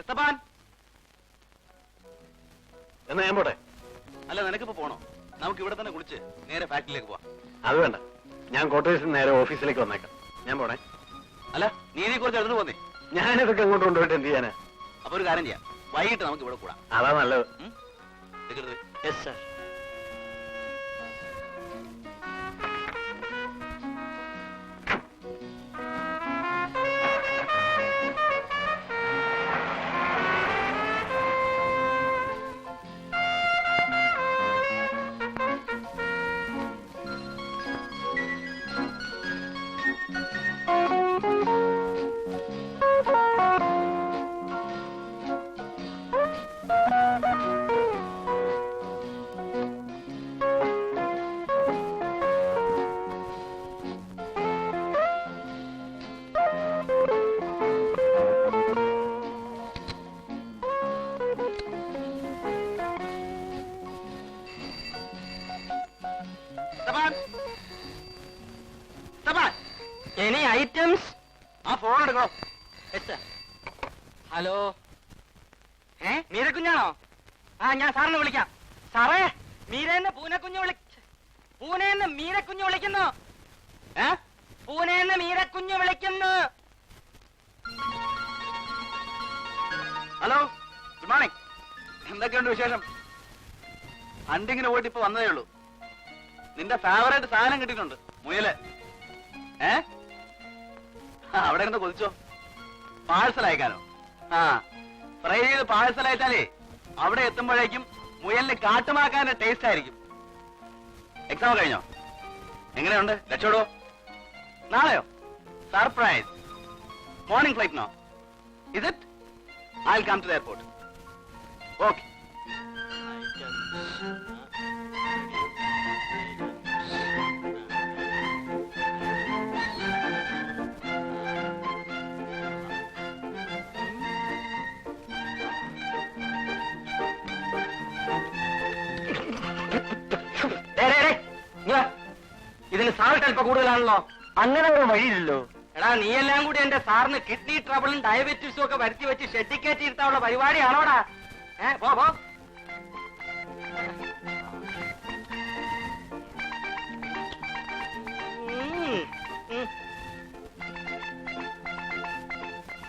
എസ്തപ്പാൻ, എന്നാ ഞാൻ പോട്ടെ. അല്ല നിനക്കിപ്പോ പോണോ? നമുക്ക് ഇവിടെ തന്നെ കുളിച്ച് നേരെ ഫാക്ടറിയിലേക്ക് പോവാം. അത് വേണ്ട, ഞാൻ കോട്ടേഴ്സിൽ നേരെ ഓഫീസിലേക്ക് വന്നേക്കാം. ഞാൻ പോണേ. അല്ല നീ കുറച്ച് എടുത്ത് പോന്നേ. ഞാനിതൊക്കെ അങ്ങോട്ട് കൊണ്ടുപോയിട്ട് എന്ത് ചെയ്യാനാ? അപ്പൊ ഒരു കാര്യം ചെയ്യാം, വൈകിട്ട് നമുക്ക് ഇവിടെ കൂടാം. അതാ നല്ലത്. Yes sir. Any items? ആ ഫോൺ എടുക്കോ. ഹലോ, മീരക്കുഞ്ഞാണോ? ആ, ഞാൻ സാറിനെ വിളിക്കാം. സാറേ, മീരേന്ന് പൂനെന്ന് മീരക്കുഞ്ഞ് വിളിക്കുന്നു. പൂനെന്ന് മീരക്കുഞ്ഞ് വിളിക്കുന്നു. Hello, good morning. എന്തൊക്കെയുണ്ട് വിശേഷം? ഹണ്ടിങ്ങിന് പോയിട്ട് ഇപ്പൊ വന്നതേ ഉള്ളൂ. നിന്റെ ഫേവറേറ്റ് സാധനം കിട്ടിയിട്ടുണ്ട്, മുയല്. അവിടെ ഇരുന്ന് കൊതിച്ചോ. പാഴ്സൽ അയക്കാനോ? ആ, ഫ്രൈ ചെയ്ത് പാഴ്സൽ അയച്ചാലേ അവിടെ എത്തുമ്പോഴേക്കും മുയലിന് കാട്ടുമാക്കാന്റെ ടേസ്റ്റ് ആയിരിക്കും. എക്സാം കഴിഞ്ഞോ? എങ്ങനെയുണ്ട്? രക്ഷപ്പെടോ? നാളെയോ? സർപ്രൈസ്. മോർണിംഗ് ഫ്ലൈറ്റിനോ? Is it? I will come to the airport. Okay. ഇതിന് സാൾട്ട് അല്പം കൂടുതലാണല്ലോ. അങ്ങനെ ഒരു വഴിയില്ലല്ലോ. എടാ, നീ എല്ലാം കൂടി എന്റെ സാറിന് കിഡ്നി ട്രബിളും ഡയബറ്റീസും ഒക്കെ വരുത്തി വെച്ച് ഷെഡിക്കേറ്റ് ഇരുത്താനുള്ള പരിപാടിയാണോടാ? പോ.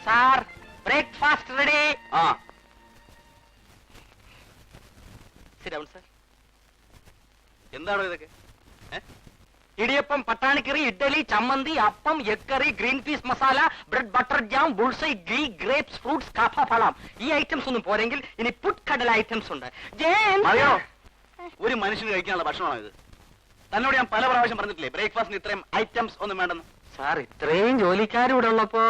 Sir, breakfast ready. ആ, സിറ്റ് ഡൗൺ സർ. എന്താണോ ഇതൊക്കെ? ഇടിയപ്പം, പട്ടാണിക്കറി, ഇഡ്ഡലി, ചമ്മന്തി, അപ്പം, egg curry, green peas masala, bread butter jam, bullseye, ghee, grapes, fruits, കാഫ, ഫളം. ഈ ഐറ്റംസ് ഒന്നും പോരെങ്കിൽ ഇനി പുട്ട്കടല ഐറ്റംസ് ഉണ്ട്. അതെയോ? ഒരു മനുഷ്യന് കഴിക്കാനുള്ള ഭക്ഷണമാണോ ഇത്? തന്നോട് ഞാൻ പല പ്രാവശ്യം പറഞ്ഞിട്ടില്ലേ ബ്രേക്ക്ഫാസ്റ്റിന് ഇത്രയും ഐറ്റംസ് ഒന്നും വേണ്ടെന്ന്? സാർ, ഇത്രയും ജോലിക്കാരിവിടെ ഉള്ളപ്പോ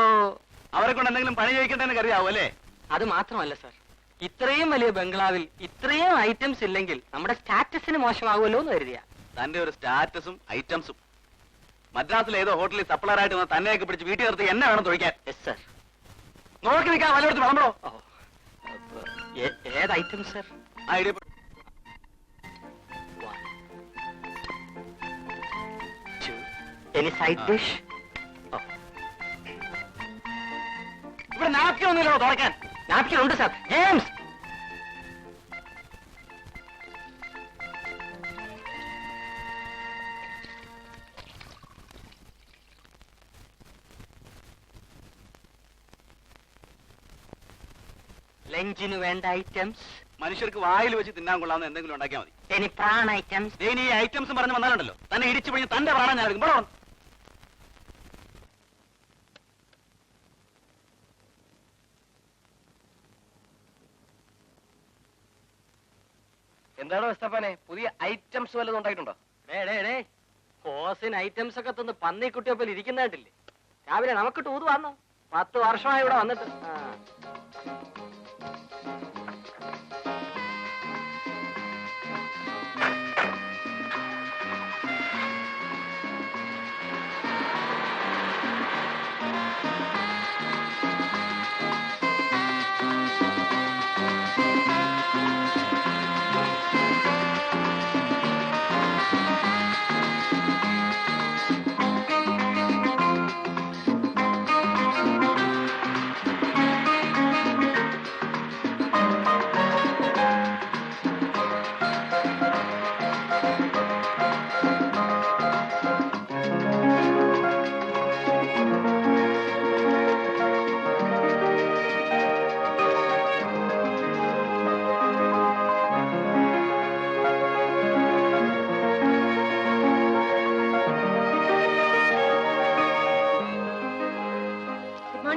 അവരെ കൊണ്ട് എന്തെങ്കിലും പണി കഴിക്കട്ടെന്ന് കരുതാവൂ അല്ലേ? അത് മാത്രമല്ല സാർ, ഇത്രയും വലിയ ബംഗ്ലാവിൽ ഇത്രയും ഐറ്റംസ് ഇല്ലെങ്കിൽ നമ്മുടെ സ്റ്റാറ്റസിന് മോശമാകുമല്ലോ എന്ന് കരുതിയ. തന്റെ ഒരു സ്റ്റാറ്റസും ഐറ്റംസും. മദ്രാസിലെ ഏതോ ഹോട്ടലിൽ സപ്ലർ ആയിട്ട് വന്ന തന്നെയൊക്കെ പിടിച്ച് വീട്ടിൽ നിർത്തി എന്നെ വേണം തൊഴിക്കാൻ. Yes sir. നോക്കി നിൽക്കാൻ വല്ലയിടത്ത് വളമ്പോ. ഏത് item sir? Any side dish? ഇവിടെ നാപ്കിൻ ഒന്നുമില്ലോ തുറക്കാൻ? നാപ്കിൻ ഉണ്ട് സാർ. ജെയിംസ്, ലഞ്ചിന് വേണ്ട ഐറ്റംസ്. മനുഷ്യർക്ക് വായിൽ വെച്ച് തിന്നാൻ കൊള്ളാവുന്ന എന്തെങ്കിലും ഉണ്ടാക്കിയാൽ മതി. Any PRAN items? നീ ഈ ഐറ്റംസ് പറഞ്ഞു വന്നാലുണ്ടല്ലോ തന്നെ ഇടിച്ചു പിടിഞ്ഞ് തന്റെ പ്രാണൻ ഞാൻ എടുക്കും. ഇവിടെ എന്താണോ എസ്തപ്പാനെ, പുതിയ ഐറ്റംസ് വല്ലതും ഉണ്ടായിട്ടുണ്ടോ? ഹോസിന് ഐറ്റംസ് ഒക്കെ തന്ന് പന്നിക്കുട്ടിയെ പോലെ ഇരിക്കുന്നതായിട്ടില്ലേ? രാവിലെ നമുക്കിട്ട് ഊത് വന്നോ. 10 വർഷമായി ഇവിടെ വന്നിട്ട്.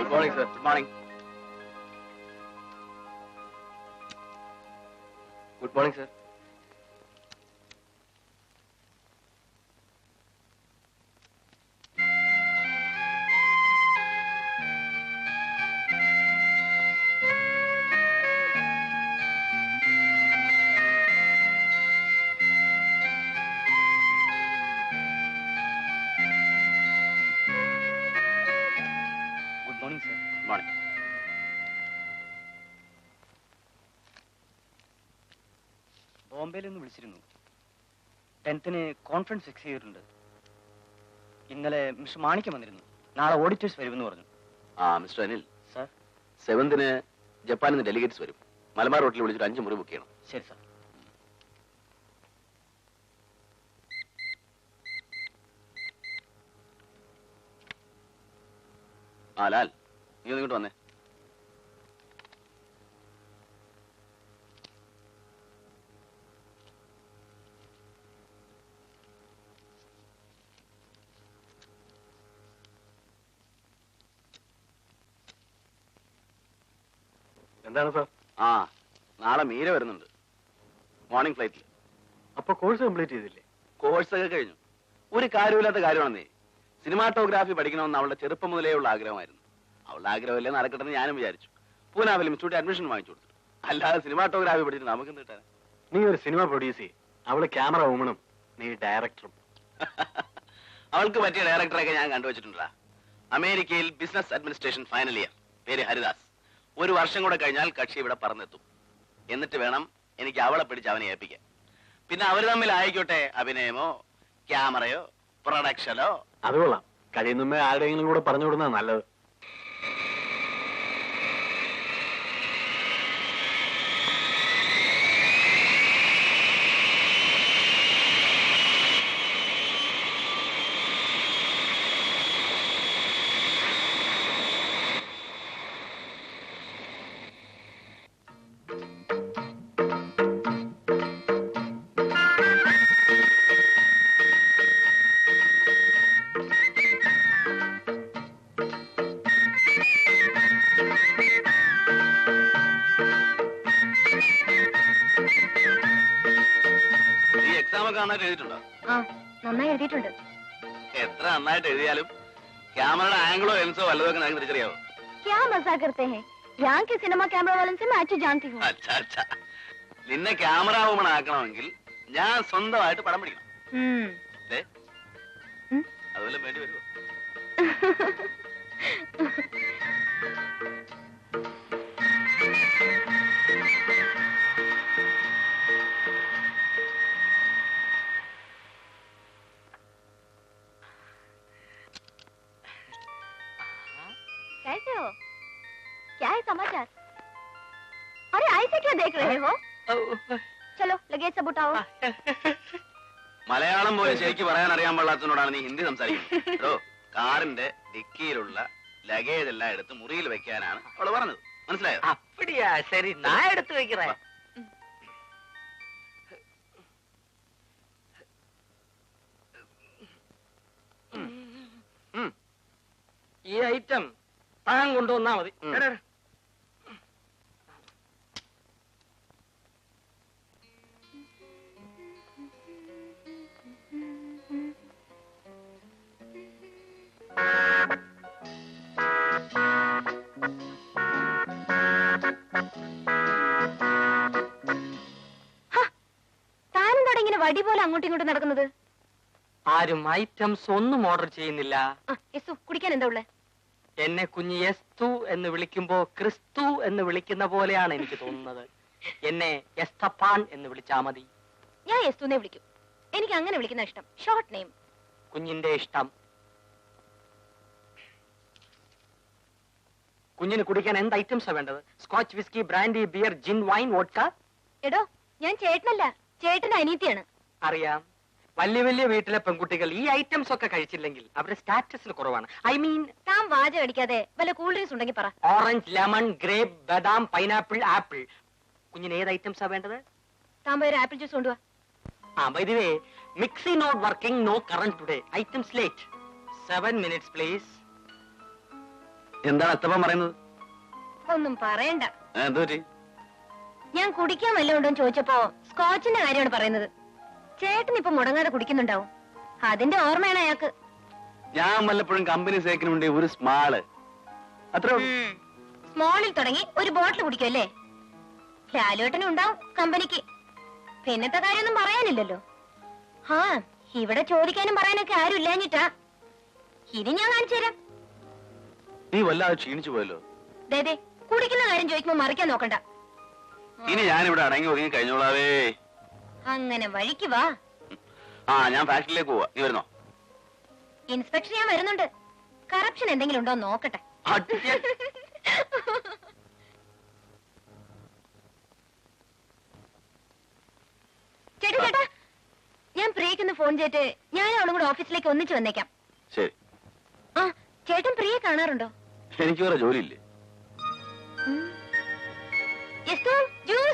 Good morning sir. Good morning. Good morning sir. Good morning sir. Good morning. ബോംബെയിൽ നിന്ന് വിളിച്ചിരുന്നു. 10th കോൺഫറൻസ് ഫിക്സ് ചെയ്തിട്ടുണ്ട്. ഇന്നലെ മിസ്റ്റർ മാണിക്യം വന്നിരുന്നു. നാളെ ഓഡിറ്റേഴ്സ് വരുമെന്ന് പറഞ്ഞു. ആ മിസ്റ്റർ അനിൽ, സർ. 7th ജപ്പാനിൽ നിന്ന് ഡെലിഗേറ്റ്സ് വരും. മലബാർ ഹോട്ടലിൽ വിളിച്ചിട്ട് 5 മുറി ബുക്ക് ചെയ്യണം. ശരി സർ. ആ ലാൽ, നീ ഒന്ന് ഇങ്ങോട്ട് വന്നേ. എന്താണ് സാർ? ആ, നാളെ മീര വരുന്നുണ്ട്. മോർണിംഗ് ഫ്ലൈറ്റിൽ. അപ്പൊ കോഴ്സ് കംപ്ലീറ്റ് ചെയ്തില്ലേ? കോഴ്സൊക്കെ കഴിഞ്ഞു. ഒരു കാര്യമില്ലാത്ത കാര്യമാണെന്നേ. സിനിമാറ്റോഗ്രാഫി പഠിക്കണമെന്ന് അവളുടെ ചെറുപ്പം മുതലേ ഉള്ള ആഗ്രഹമായിരുന്നു. അവളുടെ ആഗ്രഹമല്ലേ നടക്കട്ടെന്ന് ഞാനും വിചാരിച്ചു. പൂനാ ഫിലിം ഇൻസ്റ്റിറ്റ്യൂട്ട് അഡ്മിഷൻ വാങ്ങിച്ചു കൊടുത്തു. അല്ലാതെ സിനിമാറ്റോഗ്രാഫി പഠിച്ചിട്ട് നമുക്ക് എന്ത് കിട്ടാൻ? നീ ഒരു സിനിമ പ്രൊഡ്യൂസ് ചെയ്യും. അവള് ക്യാമറ വുമണും നീ ഡയറക്ടറും. അവൾക്ക് പറ്റിയ ഡയറക്ടറൊക്കെ ഞാൻ കണ്ടുവച്ചിട്ടുണ്ടാ. അമേരിക്കയിൽ ബിസിനസ് അഡ്മിനിസ്ട്രേഷൻ ഫൈനൽ ഇയർ, പേര് ഹരിദാസ്. 1 വർഷം കൂടെ കഴിഞ്ഞാൽ കക്ഷി ഇവിടെ പറന്നെത്തും. എന്നിട്ട് വേണം എനിക്ക് അവളെ പിടിച്ച് അവനെ ഏൽപ്പിക്കാൻ. പിന്നെ അവർ തമ്മിൽ ആയിക്കോട്ടെ അഭിനയമോ ക്യാമറയോ പ്രൊഡക്ഷനോ. അത് കൊള്ളാം. കഴിയുന്നുമ്പേ ആരുടെയെങ്കിലും കൂടെ പറഞ്ഞു കൊടുക്കുന്നത് നല്ലത്. നീ എക്സാം ഒക്കെ നന്നായിട്ട് എഴുതിയിട്ടുണ്ടോ? നന്നായി എഴുതിയിട്ടുണ്ട്. എത്ര നന്നായിട്ട് എഴുതിയാലും ക്യാമറയുടെ ആംഗിളോ ലെൻസോ വല്ലതൊക്കെ നിങ്ങൾക്ക് തിരിച്ചറിയാവോ? क्या मजाक करते हैं? यहाँ के सिनेमा कैमरा वालों से मैं अच्छी जानती हूँ. അച്ഛാ അച്ഛാ, നിന്നെ ക്യാമറ വുമൺ ആക്കണമെങ്കിൽ ഞാൻ സ്വന്തമായിട്ട് പടം പിടിക്കണം. ദേ, അതുപോലെ വേണ്ടി വരുമോ? कैसे हो? क्या है समाचार? अरे ऐसे क्या देख रहे हो? चलो लगेज सब उठाओ. മലയാളം പോലെ ശരിക്ക് പറയാൻ അറിയാൻ പാടില്ലാത്തതിനോടാണ് നീ ഹിന്ദി സംസാരിക്കുന്നത്. എടോ, കാറിന്റെ ഡിക്കിയിലുള്ള ലഗേജ് എല്ലാം എടുത്ത് മുറിയിൽ വെക്കാനാണ് അവള് പറഞ്ഞത്. മനസ്സിലായോ? அப்படியா? சரி, நான் எடுத்து வைக்கிறேன். ഈ ഐറ്റം താൻ കൊണ്ടുവന്നാ മതി. താനെന്താ ഇങ്ങനെ വടി പോലെ അങ്ങോട്ടും ഇങ്ങോട്ടും നടക്കുന്നത്? ആരും ഐറ്റംസ് ഒന്നും ഓർഡർ ചെയ്യുന്നില്ല. യെസു, കുടിക്കാൻ എന്താ ഉള്ളേ? എന്നെ കുഞ്ഞ് എസ്തു എന്ന് വിളിക്കുമ്പോ ക്രിസ്തു എന്ന് വിളിക്കുന്ന പോലെയാണ് എനിക്ക് തോന്നുന്നത്. എന്നെ എസ്തപ്പാൻ എന്ന് വിളിച്ചാ മതി. ഞാൻ യെസ്തുനെ വിളിക്കും. എനിക്ക് അങ്ങനെ വിളിക്കുന്ന ഇഷ്ടം. Short name. കുഞ്ഞിന്റെ ഇഷ്ടം. കുഞ്ഞിന് കുടിക്കാൻ എന്ത് ഐറ്റംസാ വേണ്ടത്? സ്കോച്ച് വിസ്കി, ബ്രാൻഡി, ബിയർ, ജിൻ, വൈൻ, വോഡ്ക? എടോ, ഞാൻ ചേട്ടനല്ല, ചേട്ടന്റെ അനിയത്തിയാണ്. അറിയാം. വലിയ വലിയ വീട്ടിലെ പെൺകുട്ടികൾ ഈ ഐറ്റംസ് ഒക്കെ കഴിച്ചില്ലെങ്കിൽ അവരുടെ സ്റ്റാറ്റസിൽ കുറവാണ്. ഐ മീൻ, താൻ വാചകം അടിക്കാതെ വല്ല കൂൾ ഡ്രിങ്ക്സ് ഉണ്ടെങ്കിൽ പറ. ഓറഞ്ച്, ലെമൺ, ഗ്രേപ്പ്, ബദാം, പൈനാപ്പിൾ, ആപ്പിൾ. കുഞ്ഞിന് ഏത് ഐറ്റംസാ വേണ്ടത്? താൻ പോയി ഒരു ആപ്പിൾ ജ്യൂസ് കൊണ്ടുവാ. By the way, mixie not working, no current today. Items late. 7 minutes, please. എന്താണ് അത്തപ്പൻ പറയുന്നത്? ഒന്നും പറയണ്ട. എന്തോ പറ്റി? ഞാൻ കുടിക്കാൻ വല്ലതും ഉണ്ടോ എന്ന് ചോദിച്ചപ്പോ സ്കോച്ചിന്റെ കാര്യമാണ് പറയുന്നത്. ചേട്ടൻ ഇപ്പൊ മുടങ്ങാതെ കുടിക്കുന്നുണ്ടാവും. അതിന്റെ ഓർമ്മയാണ് അയാൾക്ക്. ഞാൻ വല്ലപ്പോഴും കമ്പനി സേക്കിനുണ്ട് ഒരു സ്മാള്, അത്രേ ഉള്ളൂ. സ്മോളിൽ തുടങ്ങി ഒരു ബോട്ടിൽ കുടിക്കുമല്ലേ? ലാലുവേട്ടനും ഉണ്ടാവും കമ്പനിക്ക്. പിന്നത്തെ കാര്യമൊന്നും പറയാനില്ലല്ലോ. ആ, ഇവിടെ ചോദിക്കാനും പറയാനൊക്കെ ആരും ഇല്ലാഞ്ഞിട്ടാ. ഇനി ഞാൻ കാണിച്ചു തരാം. നീ വല്ലാതെ ക്ഷീണിച്ചു പോയല്ലോ. ദേ കുടിക്കുന്ന കാര്യം ചോദിക്കുമ്പോ മറിക്കാൻ നോക്കണ്ട. ഇനി ഞാനിവിടെ അടങ്ങി ഒതുങ്ങി കഴിഞ്ഞോളാവേ. അങ്ങനെ വഴിക്ക് വാ. ആ, ഞാൻ ഫാക്ടറിയിലേക്ക് പോവാ. നീ വരുന്നോ? ഇൻസ്പെക്ടർ ഞാൻ വരുന്നുണ്ട്. കറപ്ഷൻ എന്തെങ്കിലും ഉണ്ടോ നോക്കട്ടെ. ചേട്ടാ, ഞാൻ പ്രിയക്കൊന്ന് ഫോൺ ചെയ്തിട്ട് ഞാൻ അവളും കൂടെ ഓഫീസിലേക്ക് ഒന്നിച്ച് വന്നേക്കാം. ശരി. ആ, ചേട്ടൻ പ്രിയെ കാണാറുണ്ടോ? എനിക്ക് വേറെ ജോലിയില്ലേ? Yes, juice.